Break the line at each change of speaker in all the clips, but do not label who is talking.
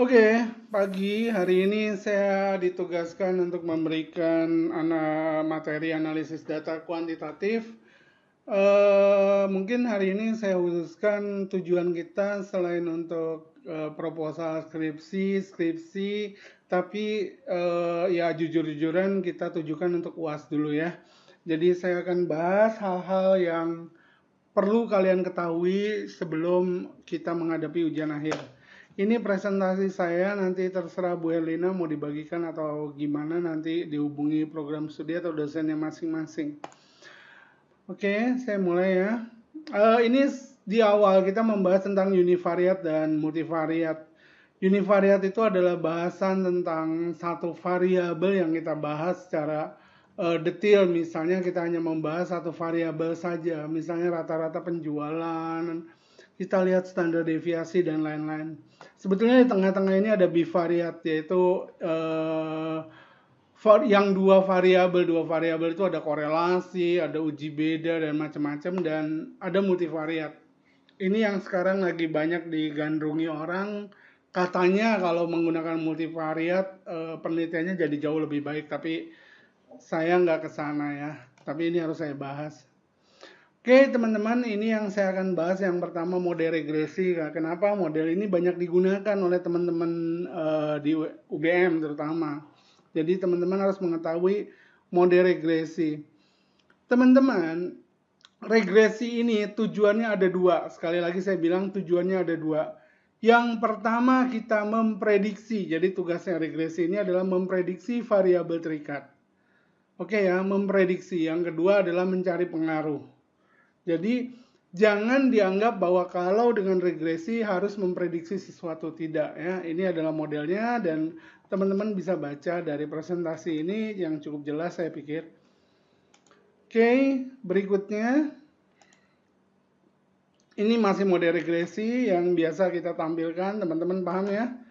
Oke, pagi hari ini saya ditugaskan untuk memberikan materi analisis data kuantitatif. Mungkin hari ini saya khususkan tujuan kita selain untuk proposal skripsi, tapi ya jujur-jujuran kita tujukan untuk UAS dulu ya. Jadi saya akan bahas hal-hal yang perlu kalian ketahui sebelum kita menghadapi ujian akhir. Ini presentasi saya, nanti terserah Bu Herlina mau dibagikan atau gimana, nanti dihubungi program studi atau dosennya masing-masing. Oke, saya mulai ya. Ini di awal kita membahas tentang univariat dan multivariat. Univariat itu adalah bahasan tentang satu variabel yang kita bahas secara detail. Misalnya kita hanya membahas satu variabel saja, misalnya rata-rata penjualan, kita lihat standar deviasi dan lain-lain. Sebetulnya di tengah-tengah ini ada bivariat, yaitu yang dua variabel itu ada korelasi, ada uji beda dan macam-macam, dan ada multivariat. Ini yang sekarang lagi banyak digandrungi orang. Katanya kalau menggunakan multivariat penelitiannya jadi jauh lebih baik, tapi saya nggak ke sana ya. Tapi ini harus saya bahas. Oke teman-teman, ini yang saya akan bahas. Yang pertama model regresi. Kenapa model ini banyak digunakan oleh teman-teman di UGM terutama. Jadi teman-teman harus mengetahui model regresi. Teman-teman, regresi ini tujuannya ada dua. Sekali lagi saya bilang tujuannya ada dua. Yang pertama kita memprediksi. Jadi tugasnya regresi ini adalah memprediksi variabel terikat. Oke ya, memprediksi. Yang kedua adalah mencari pengaruh. Jadi jangan dianggap bahwa kalau dengan regresi harus memprediksi sesuatu, tidak ya. Ini adalah modelnya dan teman-teman bisa baca dari presentasi ini yang cukup jelas saya pikir. Oke, berikutnya. Ini masih model regresi yang biasa kita tampilkan, teman-teman paham ya?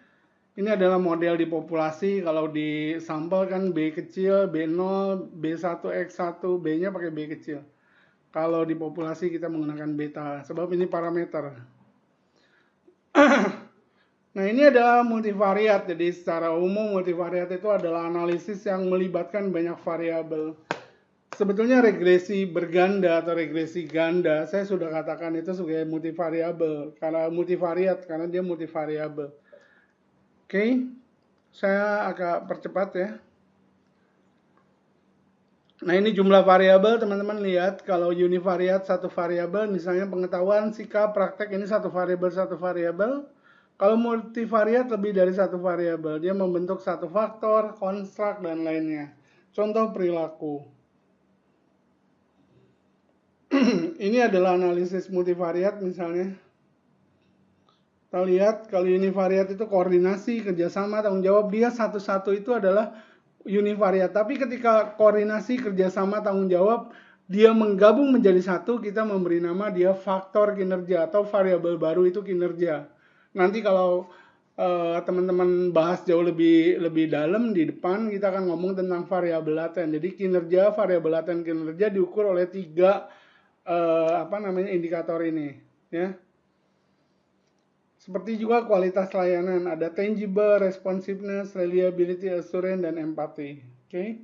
Ini adalah model di populasi. Kalau di sampel kan B kecil, B0, B1X1, B-nya pakai B kecil. Kalau di populasi kita menggunakan beta, sebab ini parameter. Nah ini adalah multivariat. Jadi secara umum multivariat itu adalah analisis yang melibatkan banyak variabel. Sebetulnya regresi berganda atau regresi ganda, saya sudah katakan itu sebagai multivariabel, karena multivariat, karena dia multivariabel. Oke, saya agak percepat ya. Nah ini jumlah variabel, teman-teman lihat kalau univariat satu variabel, misalnya pengetahuan, sikap, praktek ini satu variabel. Kalau multivariat lebih dari satu variabel, dia membentuk satu faktor, konstruk dan lainnya. Contoh perilaku. Ini adalah analisis multivariat misalnya. Kita lihat kalau univariat itu koordinasi, kerjasama, tanggung jawab, dia satu-satu itu adalah univariat. Tapi ketika koordinasi, kerjasama, tanggung jawab, dia menggabung menjadi satu, kita memberi nama dia faktor kinerja atau variabel baru itu kinerja. Nanti kalau teman-teman bahas jauh lebih dalam di depan, kita akan ngomong tentang variabel laten. Jadi kinerja, variabel laten kinerja diukur oleh tiga indikator ini, ya. Seperti juga kualitas layanan, ada tangible, responsiveness, reliability, assurance, dan empathy. Oke.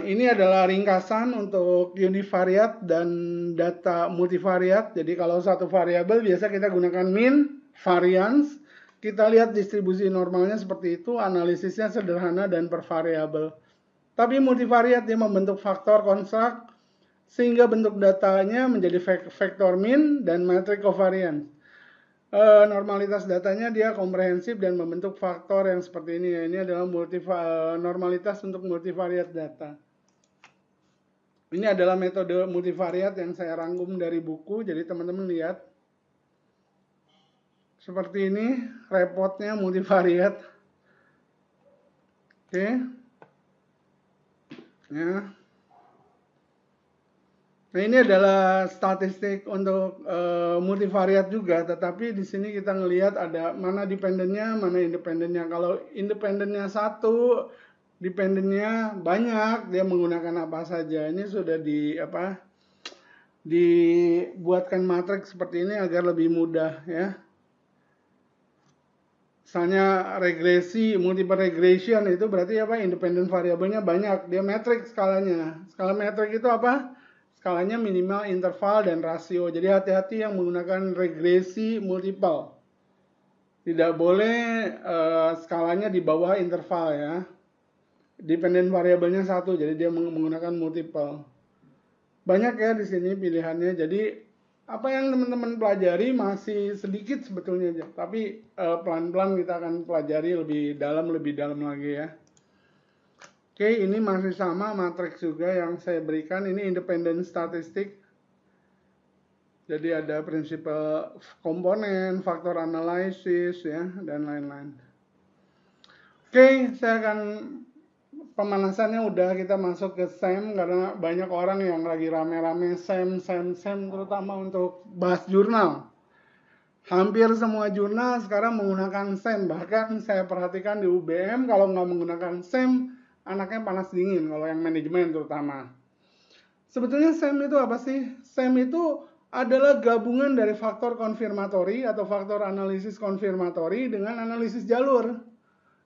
Ini adalah ringkasan untuk univariat dan data multivariat. Jadi kalau satu variabel biasa kita gunakan mean, variance. Kita lihat distribusi normalnya seperti itu, analisisnya sederhana dan per variabel. Tapi multivariat dia membentuk faktor konstruk sehingga bentuk datanya menjadi vektor mean dan metrik covariance. Normalitas datanya dia komprehensif dan membentuk faktor yang seperti ini ya. Ini adalah normalitas untuk multivariat data. Ini adalah metode multivariat yang saya rangkum dari buku. Jadi teman-teman lihat. Seperti ini repotnya multivariat. Oke. Ya. Nah ini adalah statistik untuk multivariat juga, tetapi di sini kita ngelihat ada mana dependennya, mana independennya. Kalau independennya satu, dependennya banyak, dia menggunakan apa saja. Ini sudah dibuatkan matriks seperti ini agar lebih mudah ya. Misalnya regresi, multiple regression itu berarti apa? Independent variabelnya banyak. Dia metrik skalanya. Skala metrik itu apa? Skalanya minimal, interval, dan rasio. Jadi hati-hati yang menggunakan regresi multiple. Tidak boleh skalanya di bawah interval ya. Dependent variabelnya satu, jadi dia menggunakan multiple. Banyak ya di sini pilihannya. Jadi apa yang teman-teman pelajari masih sedikit sebetulnya aja, tapi pelan-pelan kita akan pelajari lebih dalam lagi ya. Oke, ini masih sama matriks juga yang saya berikan. Ini independent statistik. Jadi ada prinsip komponen, faktor analisis ya, dan lain-lain. Oke, saya akan pemanasannya udah, kita masuk ke SEM karena banyak orang yang lagi rame-rame SEM terutama untuk bahas jurnal. Hampir semua jurnal sekarang menggunakan SEM, bahkan saya perhatikan di UBM kalau nggak menggunakan SEM, anaknya panas dingin kalau yang manajemen terutama. Sebetulnya SEM itu apa sih? SEM itu adalah gabungan dari faktor konfirmatori atau faktor analisis konfirmatori dengan analisis jalur.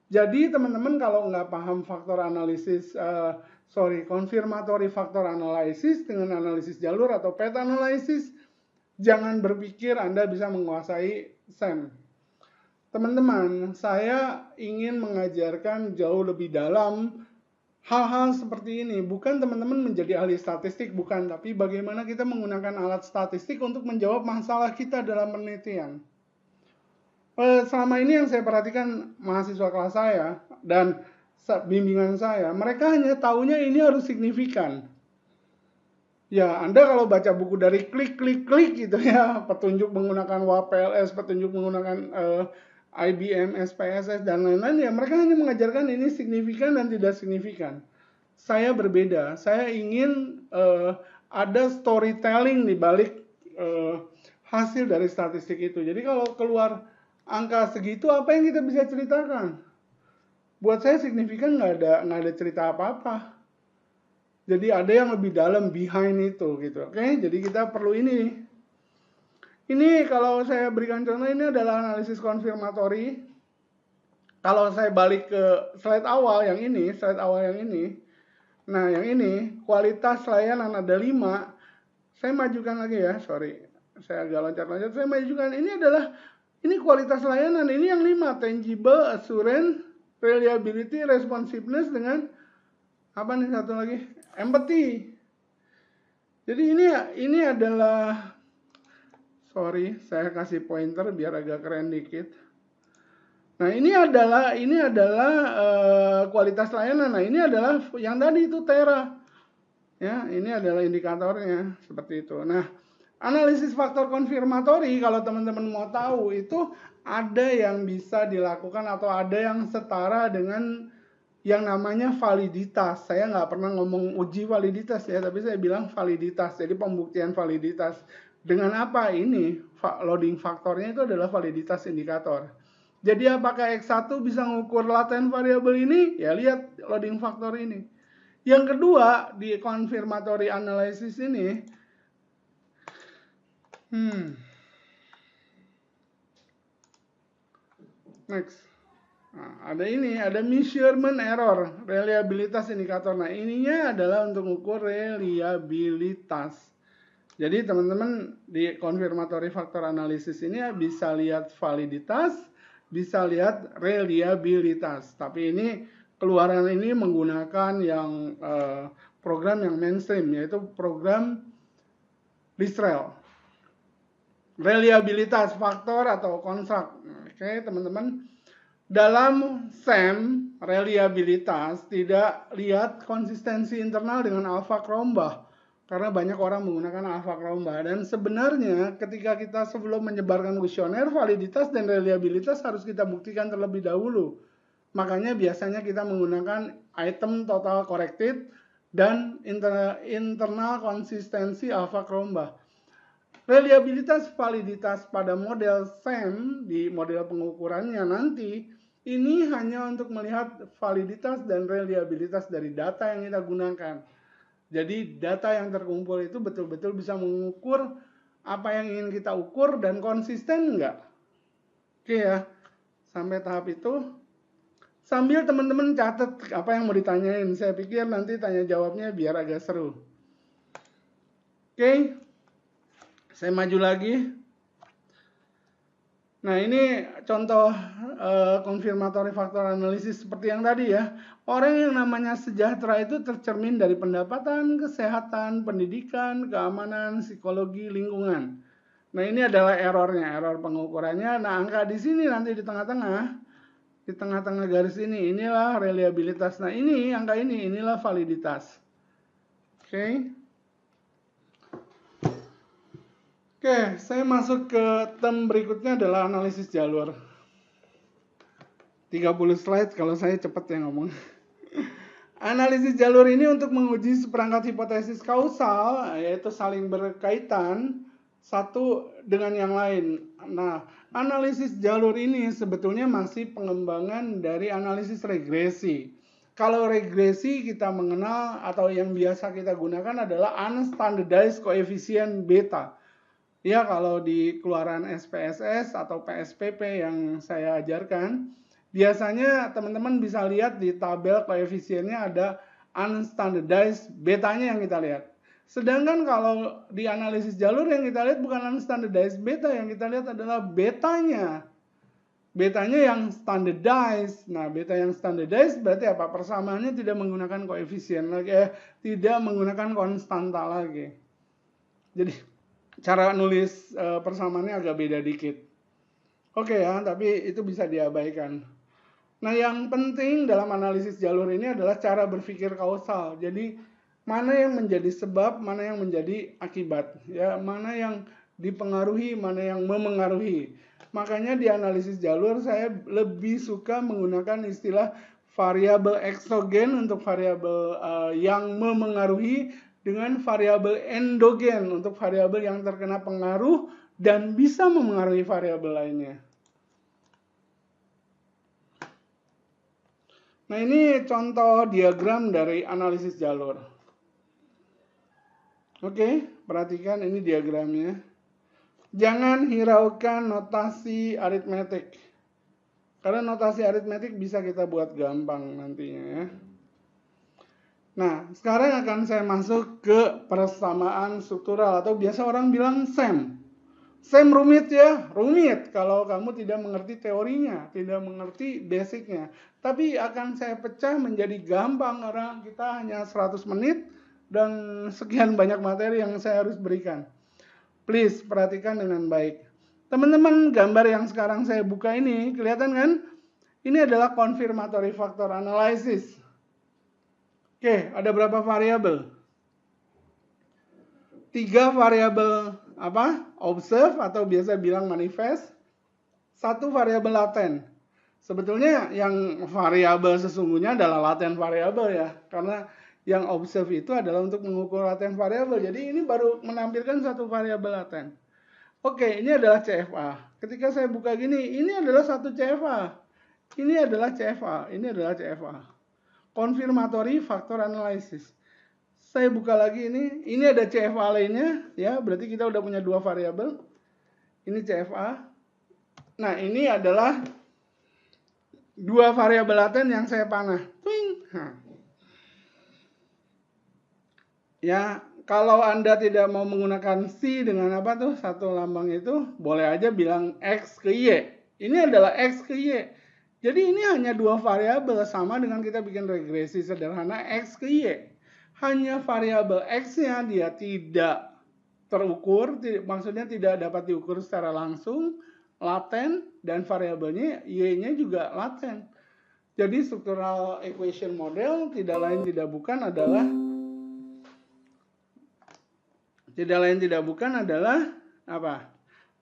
Jadi teman-teman kalau nggak paham faktor analisis, konfirmatory faktor analisis dengan analisis jalur atau peta analisis, jangan berpikir Anda bisa menguasai SEM. Teman-teman, saya ingin mengajarkan jauh lebih dalam hal-hal seperti ini. Bukan teman-teman menjadi ahli statistik, bukan. Tapi bagaimana kita menggunakan alat statistik untuk menjawab masalah kita dalam penelitian. Selama ini yang saya perhatikan mahasiswa kelas saya dan bimbingan saya, mereka hanya taunya ini harus signifikan. Ya, Anda kalau baca buku dari klik gitu ya, petunjuk menggunakan WAPLS, petunjuk menggunakan IBM, SPSS, dan lain-lain, ya mereka hanya mengajarkan ini signifikan dan tidak signifikan. Saya berbeda, saya ingin ada storytelling di balik hasil dari statistik itu. Jadi kalau keluar angka segitu, apa yang kita bisa ceritakan? Buat saya signifikan nggak ada cerita apa-apa. Jadi ada yang lebih dalam behind itu gitu. Oke, jadi kita perlu ini. Ini kalau saya berikan contoh, ini adalah analisis konfirmatori. Kalau saya balik ke slide awal yang ini, nah yang ini kualitas layanan ada 5. Saya majukan lagi ya, sorry, saya agak loncat-loncat. Saya majukan, ini kualitas layanan, ini yang 5, tangible, assurance, reliability, responsiveness, dengan apa nih satu lagi, empathy. Jadi ini adalah, sorry, saya kasih pointer biar agak keren dikit. Nah ini adalah kualitas layanan. Nah ini adalah yang tadi itu Tera. Ya, ini adalah indikatornya seperti itu. Nah, analisis faktor konfirmatori kalau teman-teman mau tahu itu ada yang bisa dilakukan atau ada yang setara dengan yang namanya validitas. Saya nggak pernah ngomong uji validitas ya, tapi saya bilang validitas. Jadi pembuktian validitas. Dengan apa ini? Loading faktornya itu adalah validitas indikator. Jadi apakah X1 bisa mengukur latent variabel ini? Ya lihat loading faktor ini. Yang kedua, di confirmatory analysis ini, next. Nah, ada measurement error, reliabilitas indikator. Nah, ininya adalah untuk mengukur reliabilitas. Jadi teman-teman di confirmatory factor analysis ini bisa lihat validitas, bisa lihat reliabilitas. Tapi ini keluaran ini menggunakan yang program yang mainstream, yaitu program Listrel. Reliabilitas faktor atau konstrak. Oke, teman-teman. Dalam SEM, reliabilitas tidak lihat konsistensi internal dengan alpha Cronbach. Karena banyak orang menggunakan alpha Cronbach. Dan sebenarnya ketika kita sebelum menyebarkan kuesioner, validitas dan reliabilitas harus kita buktikan terlebih dahulu. Makanya biasanya kita menggunakan item total corrected dan internal konsistensi alpha Cronbach. Reliabilitas validitas pada model SEM di model pengukurannya nanti ini hanya untuk melihat validitas dan reliabilitas dari data yang kita gunakan. Jadi data yang terkumpul itu betul-betul bisa mengukur apa yang ingin kita ukur dan konsisten enggak. Oke ya. Sampai tahap itu, sambil teman-teman catat apa yang mau ditanyain. Saya pikir nanti tanya jawabnya biar agak seru. Oke, saya maju lagi. Nah, ini contoh konfirmatory faktor analisis seperti yang tadi ya. Orang yang namanya sejahtera itu tercermin dari pendapatan, kesehatan, pendidikan, keamanan, psikologi, lingkungan. Nah, ini adalah errornya, error pengukurannya. Nah, angka di sini nanti di tengah-tengah garis ini, inilah reliabilitas. Nah, ini angka ini, inilah validitas. Oke. Oke, saya masuk ke term berikutnya adalah analisis jalur. 30 slide kalau saya cepat ya ngomong. Analisis jalur ini untuk menguji seperangkat hipotesis kausal, yaitu saling berkaitan satu dengan yang lain. Nah, analisis jalur ini sebetulnya masih pengembangan dari analisis regresi. Kalau regresi kita mengenal atau yang biasa kita gunakan adalah unstandardized coefficient beta. Ya, kalau di keluaran SPSS atau PSPP yang saya ajarkan, biasanya teman-teman bisa lihat di tabel koefisiennya ada unstandardized betanya yang kita lihat. Sedangkan kalau di analisis jalur yang kita lihat bukan unstandardized beta, yang kita lihat adalah betanya. Betanya yang standardized. Nah, beta yang standardized berarti apa? Persamaannya tidak menggunakan koefisien lagi, tidak menggunakan konstanta lagi. Jadi cara nulis persamaannya agak beda dikit. Oke ya, tapi itu bisa diabaikan. Nah, yang penting dalam analisis jalur ini adalah cara berpikir kausal. Jadi, mana yang menjadi sebab, mana yang menjadi akibat. Ya, mana yang dipengaruhi, mana yang memengaruhi. Makanya di analisis jalur saya lebih suka menggunakan istilah variabel eksogen untuk variabel yang memengaruhi, dengan variabel endogen untuk variabel yang terkena pengaruh dan bisa memengaruhi variabel lainnya. Nah, ini contoh diagram dari analisis jalur. Oke, perhatikan ini diagramnya. Jangan hiraukan notasi aritmetik. Karena notasi aritmetik bisa kita buat gampang nantinya ya. Nah, sekarang akan saya masuk ke persamaan struktural atau biasa orang bilang SEM. SEM rumit ya, rumit kalau kamu tidak mengerti teorinya, tidak mengerti basicnya. Tapi akan saya pecah menjadi gampang karena kita hanya 100 menit dan sekian banyak materi yang saya harus berikan. Please perhatikan dengan baik. Teman-teman, gambar yang sekarang saya buka ini, kelihatan kan? Ini adalah confirmatory factor analysis. Oke, ada berapa variabel? 3 variabel apa? Observe atau biasa bilang manifest. 1 variabel laten. Sebetulnya yang variabel sesungguhnya adalah laten variabel ya, karena yang observe itu adalah untuk mengukur laten variabel. Jadi ini baru menampilkan 1 variabel laten. Oke, ini adalah CFA. Ketika saya buka gini, ini adalah 1 CFA. Ini adalah CFA, ini adalah CFA. Confirmatory factor analysis. Saya buka lagi ini ada CFA lainnya ya, berarti kita udah punya 2 variabel. Ini CFA. Nah, ini adalah 2 variabel laten yang saya panah. Ya, kalau Anda tidak mau menggunakan C dengan apa tuh, satu lambang itu, boleh aja bilang X ke Y. Ini adalah X ke Y. Jadi ini hanya 2 variabel, sama dengan kita bikin regresi sederhana X ke Y. Hanya variabel X-nya dia tidak terukur, maksudnya tidak dapat diukur secara langsung, laten, dan variabelnya Y-nya juga laten. Jadi structural equation model tidak lain tidak bukan adalah apa?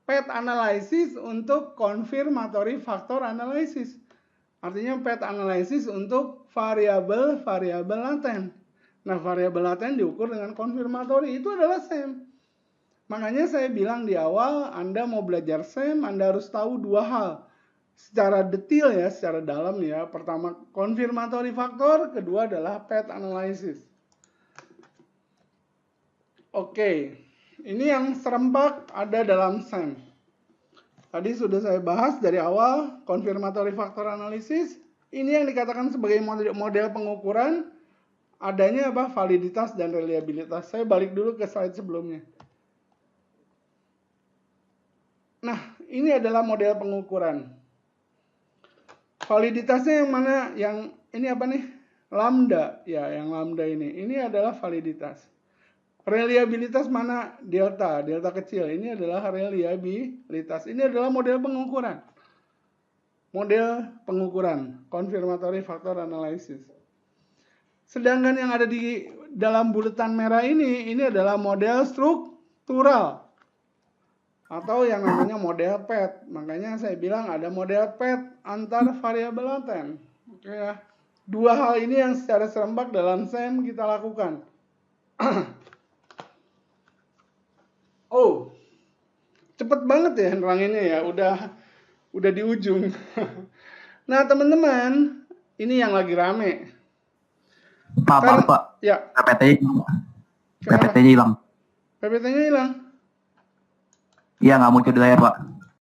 PET analysis untuk confirmatory factor analysis. Artinya PET analysis untuk variabel-variabel laten. Nah, variabel laten diukur dengan konfirmatori, itu adalah SEM. Makanya saya bilang di awal, Anda mau belajar SEM, Anda harus tahu 2 hal. Secara detail ya, secara dalam ya. Pertama, konfirmatori faktor, kedua adalah PET analysis. Oke, ini yang serempak ada dalam SEM. Tadi sudah saya bahas dari awal, confirmatory factor analysis. Ini yang dikatakan sebagai model pengukuran adanya apa? Validitas dan reliabilitas. Saya balik dulu ke slide sebelumnya. Nah, ini adalah model pengukuran. Validitasnya yang mana? Yang ini apa nih? Lambda. Ya, yang lambda ini. Ini adalah validitas. Reliabilitas mana? Delta. Delta kecil. Ini adalah reliabilitas. Ini adalah model pengukuran. Model pengukuran. Confirmatory factor analysis. Sedangkan yang ada di dalam buletan merah ini adalah model struktural. Atau yang namanya model PET. Makanya saya bilang ada model PET antar variabel laten. Oke ya. Dua hal ini yang secara serempak dalam SEM kita lakukan. Oh, cepet banget ya neranginnya ya. Udah di ujung. Nah teman-teman, ini yang lagi rame.
Pak.
Ya.
PPT-nya hilang.
PPT-nya hilang?
Iya, nggak muncul di layar, Pak.